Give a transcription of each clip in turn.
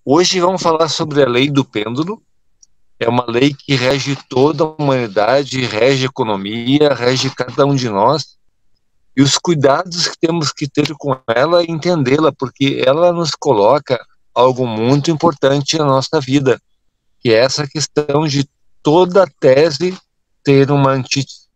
Hoje vamos falar sobre a lei do pêndulo. É uma lei que rege toda a humanidade, rege a economia, rege cada um de nós. E os cuidados que temos que ter com ela e entendê-la, porque ela nos coloca algo muito importante na nossa vida, que é essa questão de toda tese ter uma antítese.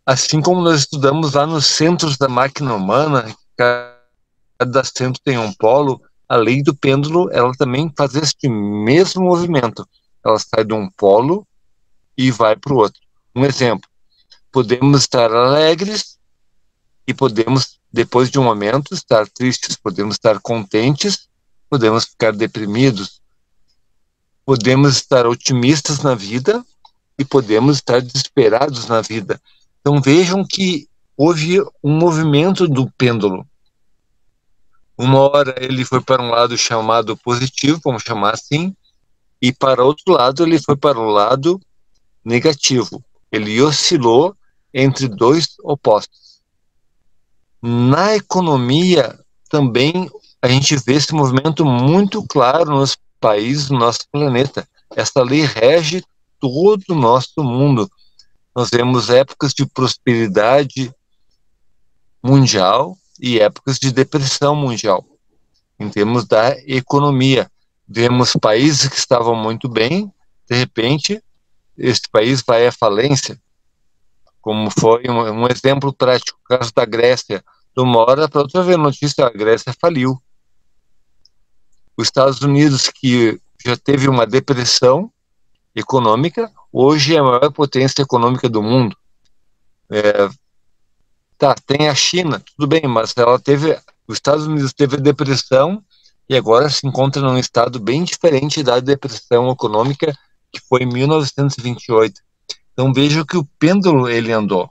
Assim como nós estudamos lá nos centros da máquina humana, cada centro tem um polo, a lei do pêndulo, ela também faz este mesmo movimento. Ela sai de um polo e vai para o outro. Um exemplo, podemos estar alegres e podemos, depois de um momento, estar tristes, podemos estar contentes, podemos ficar deprimidos, podemos estar otimistas na vida e podemos estar desesperados na vida. Então vejam que houve um movimento do pêndulo. Uma hora ele foi para um lado chamado positivo, vamos chamar assim, e para outro lado ele foi para o lado negativo. Ele oscilou entre dois opostos. Na economia também a gente vê esse movimento muito claro nos países do nosso planeta. Essa lei rege todo o nosso mundo. Nós vemos épocas de prosperidade mundial e épocas de depressão mundial. Em termos da economia, vemos países que estavam muito bem, de repente, esse país vai à falência, como foi um exemplo prático, o caso da Grécia. De uma hora para outra, ver notícia, a Grécia faliu. Os Estados Unidos, que já teve uma depressão econômica, hoje é a maior potência econômica do mundo. Tem a China, tudo bem, mas os Estados Unidos teve a depressão e agora se encontra num estado bem diferente da depressão econômica que foi em 1928. Então veja que o pêndulo ele andou.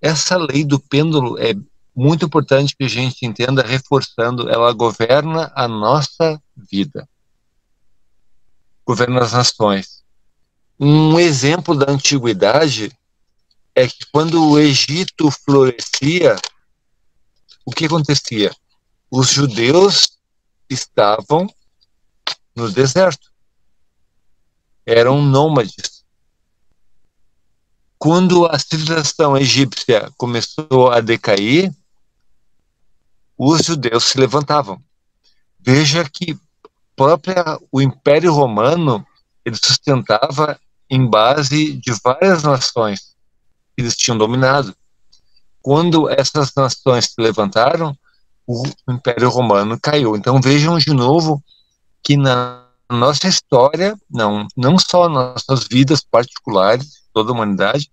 Essa lei do pêndulo é muito importante que a gente entenda, reforçando, ela governa a nossa vida. Governa as nações. Um exemplo da antiguidade é que quando o Egito florescia, o que acontecia? Os judeus estavam no deserto. Eram nômades. Quando a civilização egípcia começou a decair, os judeus se levantavam. Veja que o Império Romano ele sustentava em base de várias nações que eles tinham dominado. Quando essas nações se levantaram, o Império Romano caiu. Então vejam de novo que na nossa história, não só nas nossas vidas particulares, toda a humanidade,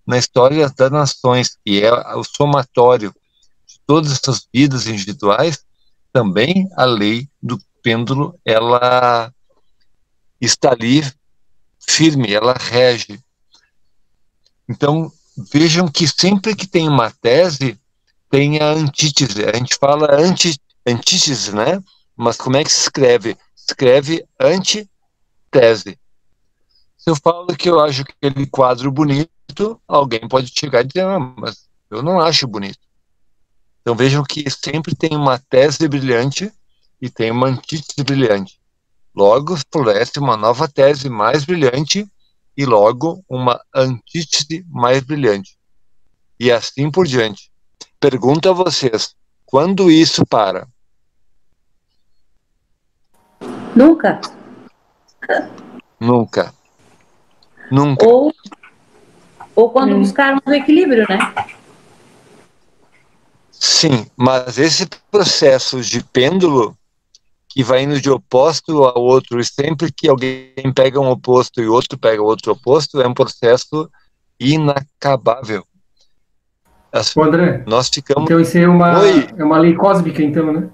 na história das nações, que é o somatório de todas essas vidas individuais, também a lei do pêndulo, ela está ali firme, ela rege. Então, vejam que sempre que tem uma tese, tem a antítese. A gente fala antítese, né? Mas como é que se escreve? Escreve antitese. Se eu falo que eu acho aquele quadro bonito, alguém pode chegar e dizer, mas eu não acho bonito. Então vejam que sempre tem uma tese brilhante e tem uma antítese brilhante. Logo floresce uma nova tese mais brilhante e logo uma antítese mais brilhante. E assim por diante. Pergunto a vocês, quando isso para? Nunca. Nunca. Nunca. Ou quando buscarmos o equilíbrio, né? Sim, mas esse processo de pêndulo que vai indo de oposto ao outro, e sempre que alguém pega um oposto e outro pega outro oposto, é um processo inacabável. André, nós ficamos... então isso é uma lei cósmica, então, né?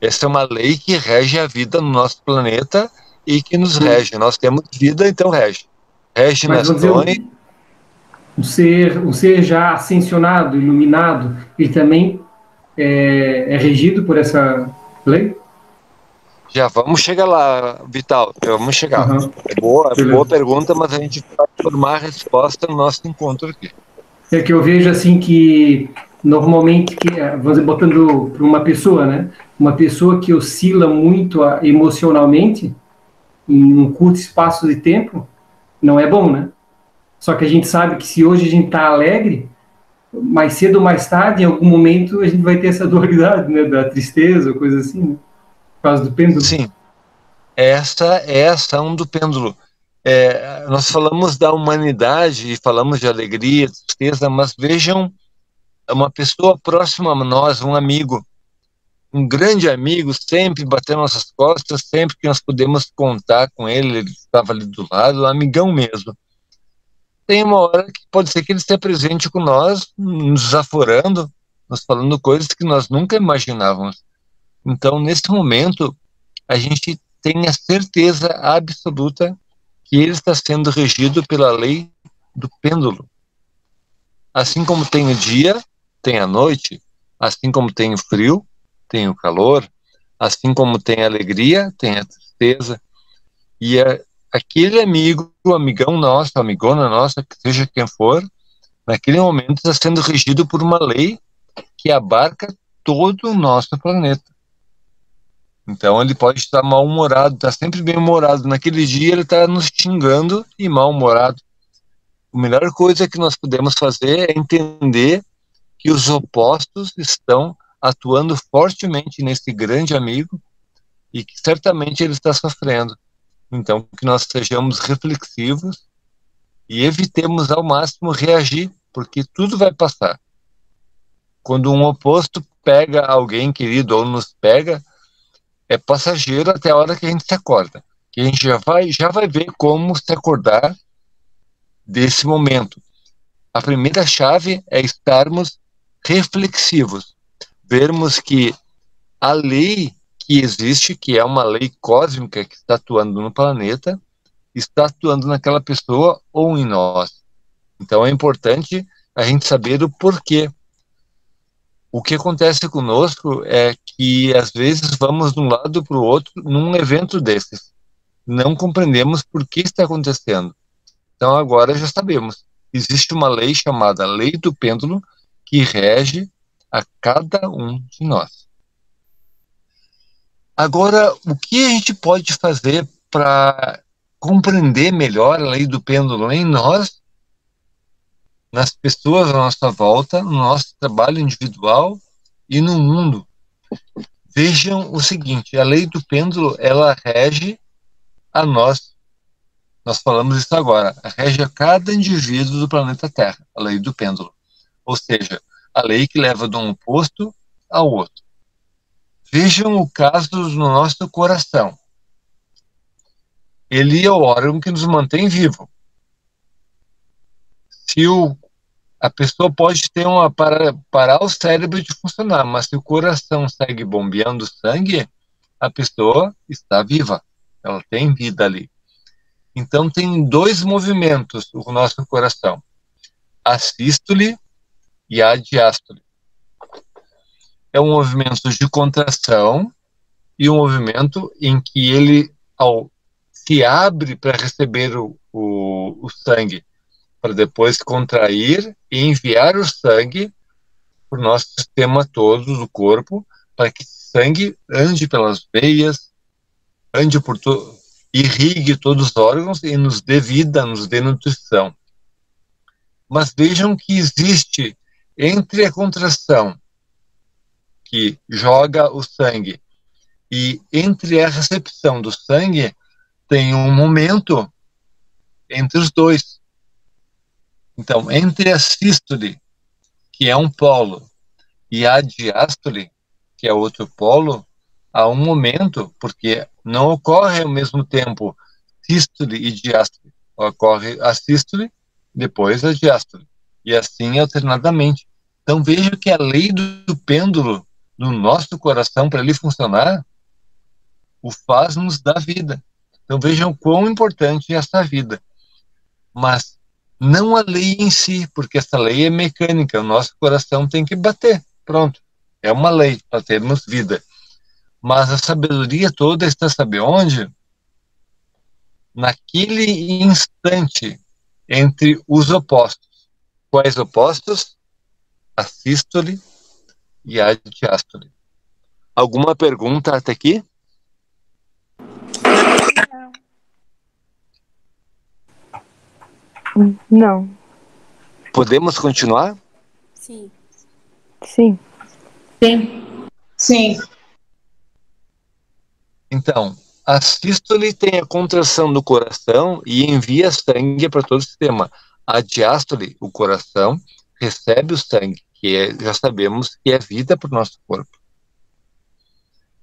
Essa é uma lei que rege a vida no nosso planeta e que nos rege. Nós temos vida, então rege. Rege nações. Um ser já ascensionado, iluminado, ele também é regido por essa lei? Já vamos chegar lá, Vital. Já vamos chegar. É boa pergunta, mas a gente vai formar a resposta no nosso encontro aqui. É que eu vejo assim que normalmente, vamos dizer, botando para uma pessoa, né? Uma pessoa que oscila muito emocionalmente, em um curto espaço de tempo, não é bom, né? Só que a gente sabe que se hoje a gente está alegre, mais cedo ou mais tarde, em algum momento, a gente vai ter essa dualidade, né? Da tristeza, coisa assim, né? Por causa do pêndulo. Sim, essa é a ação do pêndulo. Nós falamos da humanidade e falamos de alegria, tristeza, mas vejam uma pessoa próxima a nós, um amigo, um grande amigo, sempre batendo nossas costas, sempre que nós podemos contar com ele, ele estava ali do lado, um amigão mesmo. Tem uma hora que pode ser que ele esteja presente com nós, nos desaforando, nos falando coisas que nós nunca imaginávamos. Então, nesse momento, a gente tem a certeza absoluta que ele está sendo regido pela lei do pêndulo. Assim como tem o dia, tem a noite, assim como tem o frio, tem o calor, assim como tem a alegria, tem a tristeza. E aquele amigo, o amigão nosso, a amigona nossa, que seja quem for, naquele momento está sendo regido por uma lei que abarca todo o nosso planeta. Então ele pode estar mal-humorado, está sempre bem-humorado. Naquele dia ele está nos xingando e mal-humorado. A melhor coisa que nós podemos fazer é entender que os opostos estão atuando fortemente nesse grande amigo e que certamente ele está sofrendo. Então, que nós sejamos reflexivos e evitemos ao máximo reagir, porque tudo vai passar. Quando um oposto pega alguém querido ou nos pega, é passageiro até a hora que a gente se acorda. Que a gente já vai ver como se acordar desse momento. A primeira chave é estarmos reflexivos, vermos que a lei que existe, que é uma lei cósmica que está atuando no planeta, está atuando naquela pessoa ou em nós. Então é importante a gente saber o porquê. O que acontece conosco é que às vezes vamos de um lado para o outro num evento desses. Não compreendemos por que está acontecendo. Então agora já sabemos. Existe uma lei chamada Lei do Pêndulo que rege a cada um de nós. Agora, o que a gente pode fazer para compreender melhor a lei do pêndulo em nós, nas pessoas à nossa volta, no nosso trabalho individual e no mundo? Vejam o seguinte, a lei do pêndulo, ela rege a nós. Nós falamos isso agora, rege a cada indivíduo do planeta Terra, a lei do pêndulo. Ou seja, a lei que leva de um oposto ao outro. Vejam o caso no nosso coração. Ele é o órgão que nos mantém vivo. Se a pessoa pode ter parar o cérebro de funcionar, mas se o coração segue bombeando sangue, a pessoa está viva. Ela tem vida ali. Então tem dois movimentos o nosso coração: a sístole e a diástole. É um movimento de contração e um movimento em que ele se abre para receber o sangue, para depois contrair e enviar o sangue para o nosso sistema todo do corpo, para que o sangue ande pelas veias, irrigue todos os órgãos e nos dê vida, nos dê nutrição. Mas vejam que existe entre a contração que joga o sangue e entre a recepção do sangue, tem um momento entre os dois. Então, entre a sístole, que é um polo, e a diástole, que é outro polo, há um momento, porque não ocorre ao mesmo tempo sístole e diástole. Ocorre a sístole, depois a diástole, e assim alternadamente. Então, veja que a lei do pêndulo no nosso coração, para ele funcionar, o faz nos dar vida. Então vejam quão importante é essa vida. Mas não a lei em si, porque essa lei é mecânica, o nosso coração tem que bater, pronto. É uma lei para termos vida. Mas a sabedoria toda está, sabe onde? Naquele instante entre os opostos. Quais opostos? a sístole e a diástole. Alguma pergunta até aqui? Não. Podemos continuar? Sim. Sim. Sim. Sim. Então, a sístole tem a contração do coração e envia sangue para todo o sistema. A diástole, o coração, recebe o sangue, já sabemos que é vida para o nosso corpo.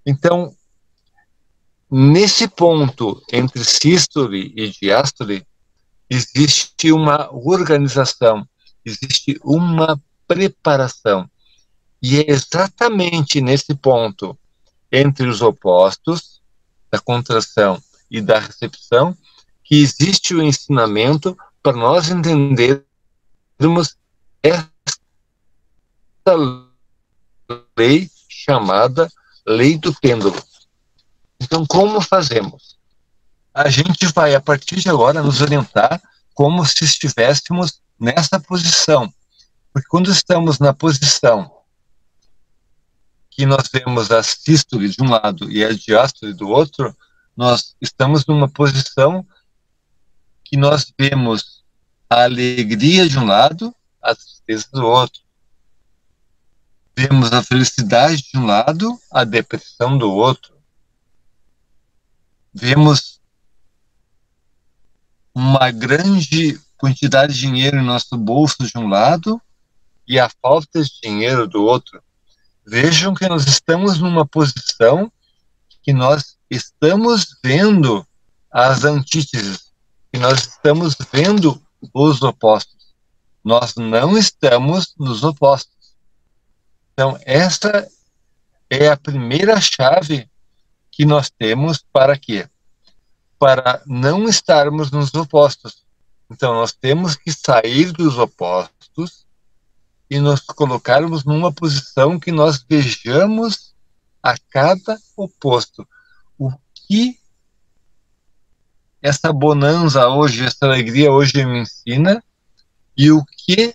Então, nesse ponto entre sístole e diástole, existe uma organização, existe uma preparação. E é exatamente nesse ponto, entre os opostos, da contração e da recepção, que existe o ensinamento para nós entendermos esta lei chamada lei do pêndulo. Então, como fazemos? A gente vai, a partir de agora, nos orientar como se estivéssemos nessa posição. Porque quando estamos na posição que nós vemos a sístole de um lado e a diástole do outro, nós estamos numa posição que nós vemos a alegria de um lado, a tristeza do outro. Vemos a felicidade de um lado, a depressão do outro. Vemos uma grande quantidade de dinheiro em nosso bolso de um lado e a falta de dinheiro do outro. Vejam que nós estamos numa posição que nós estamos vendo as antíteses, que nós estamos vendo os opostos. Nós não estamos nos opostos. Então, essa é a primeira chave que nós temos para quê? Para não estarmos nos opostos. Então, nós temos que sair dos opostos e nos colocarmos numa posição que nós vejamos a cada oposto. O que essa bonança hoje, essa alegria hoje me ensina e o que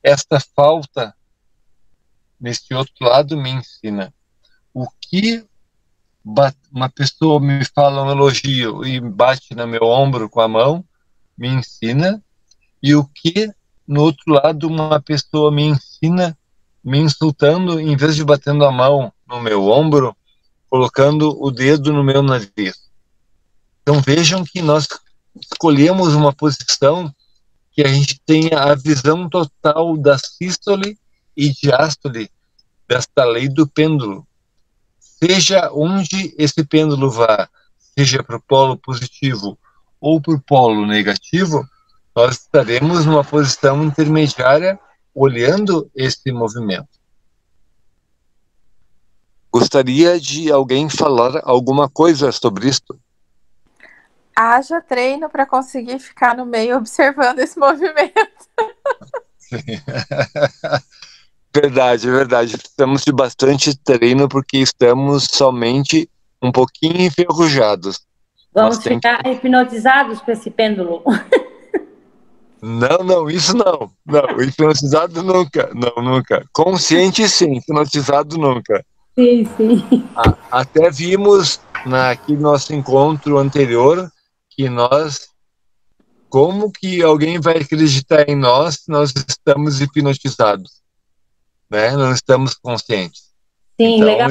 esta falta nesse outro lado me ensina. O que uma pessoa me fala um elogio e bate no meu ombro com a mão, me ensina, e o que no outro lado uma pessoa me ensina, me insultando, em vez de batendo a mão no meu ombro, colocando o dedo no meu nariz. Então vejam que nós escolhemos uma posição que a gente tenha a visão total da sístole e diástole, desta lei do pêndulo. Seja onde esse pêndulo vá, seja para o polo positivo ou para o polo negativo, nós estaremos numa posição intermediária olhando esse movimento. Gostaria de alguém falar alguma coisa sobre isso? Haja treino para conseguir ficar no meio observando esse movimento. Verdade, verdade. Precisamos de bastante treino porque estamos somente um pouquinho enferrujados. Vamos ficar hipnotizados com esse pêndulo. Não, isso não. Não, hipnotizado nunca. Não, nunca. Consciente sim, hipnotizado nunca. Sim, sim. Até vimos naquele nosso encontro anterior que nós, como que alguém vai acreditar em nós se nós estamos hipnotizados, né? Não estamos conscientes. Sim, então, legal.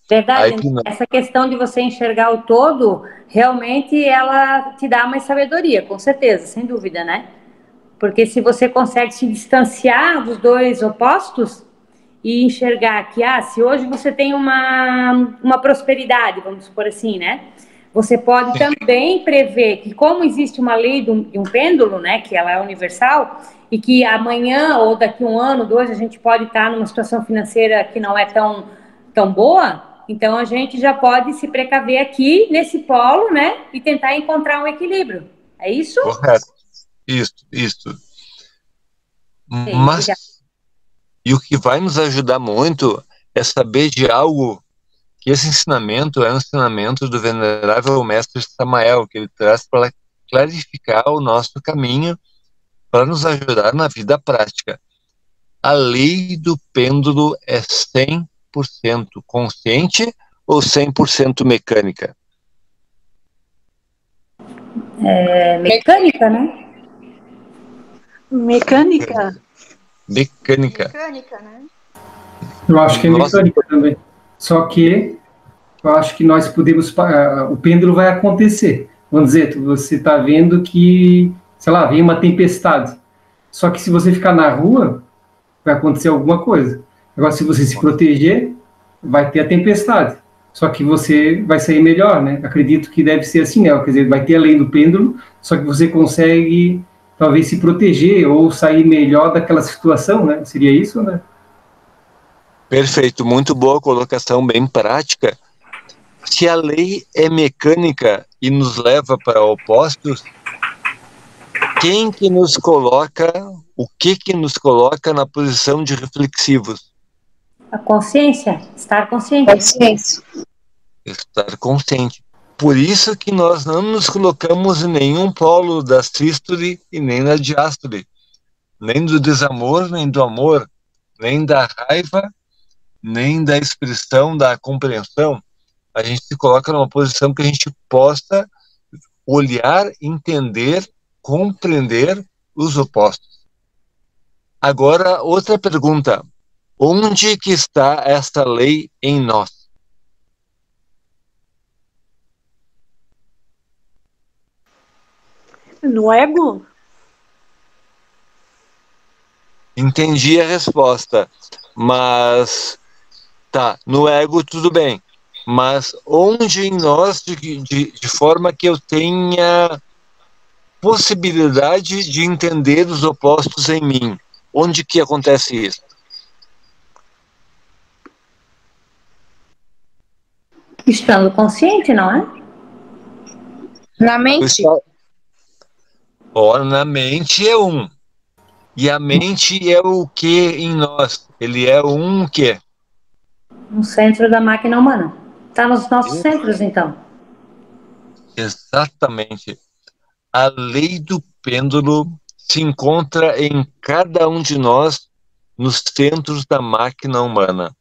Verdade, hipnose... essa questão de você enxergar o todo, realmente ela te dá mais sabedoria, com certeza, sem dúvida, né? Porque se você consegue se distanciar dos dois opostos e enxergar que, se hoje você tem uma prosperidade, vamos supor assim, né? Você pode também prever que, como existe uma lei de um pêndulo, né, que ela é universal, e que amanhã ou daqui um ano, 2, a gente pode estar numa situação financeira que não é tão boa, então a gente já pode se precaver aqui nesse polo, né, e tentar encontrar um equilíbrio. É isso? Correto. Isso. Sim, mas, e o que vai nos ajudar muito é saber de algo que esse ensinamento é um ensinamento do venerável mestre Samael, que ele traz para clarificar o nosso caminho, para nos ajudar na vida prática. A lei do pêndulo é 100% consciente ou 100% mecânica? É mecânica, né? Mecânica? Mecânica. Mecânica, né? Eu acho que é Nossa. mecânica também. Só que eu acho que nós podemos. O pêndulo vai acontecer. Vamos dizer, você está vendo que, sei lá, vem uma tempestade. Só que se você ficar na rua, vai acontecer alguma coisa. Agora, se você se proteger, vai ter a tempestade. Só que você vai sair melhor, né? Acredito que deve ser assim, né? Quer dizer, vai ter a lei do pêndulo, só que você consegue talvez se proteger ou sair melhor daquela situação, né? Seria isso, né? Perfeito, muito boa colocação, bem prática. Se a lei é mecânica e nos leva para opostos, o que nos coloca na posição de reflexivos? A consciência, estar consciente. Consciência. Estar consciente. Por isso que nós não nos colocamos em nenhum polo da sístole e nem na diástole, nem do desamor, nem do amor, nem da raiva, nem da expressão da compreensão. A gente se coloca numa posição que a gente possa olhar, entender, compreender os opostos. Agora, outra pergunta. Onde que está esta lei em nós? No ego? Entendi a resposta, mas tá, no ego tudo bem, mas onde em nós de forma que eu tenha possibilidade de entender os opostos em mim? Onde que acontece isso? Estando consciente, não é? Na mente? Ora, na mente é um. E a mente é o que em nós? Ele é um quê? No centro da máquina humana. Está nos nossos centros, então. Exatamente. A lei do pêndulo se encontra em cada um de nós nos centros da máquina humana.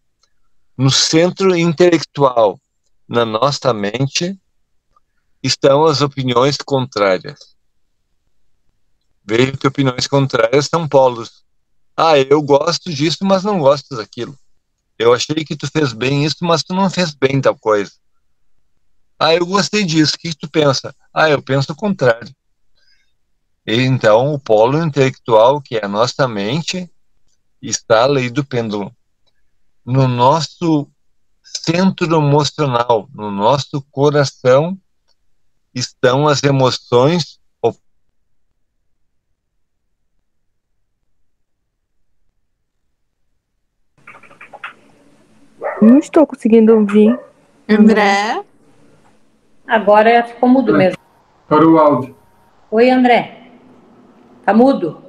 No centro intelectual, na nossa mente, estão as opiniões contrárias. Vejo que opiniões contrárias são polos. Ah, eu gosto disso, mas não gosto daquilo. Eu achei que tu fez bem isso, mas tu não fez bem tal coisa. Ah, eu gostei disso. O que tu pensa? Ah, eu penso o contrário. E, então, o polo intelectual, que é a nossa mente, está a lei do pêndulo. No nosso centro emocional, no nosso coração, estão as emoções. Não estou conseguindo ouvir. André? Agora ficou mudo mesmo. Para o áudio. Oi, André. Tá mudo?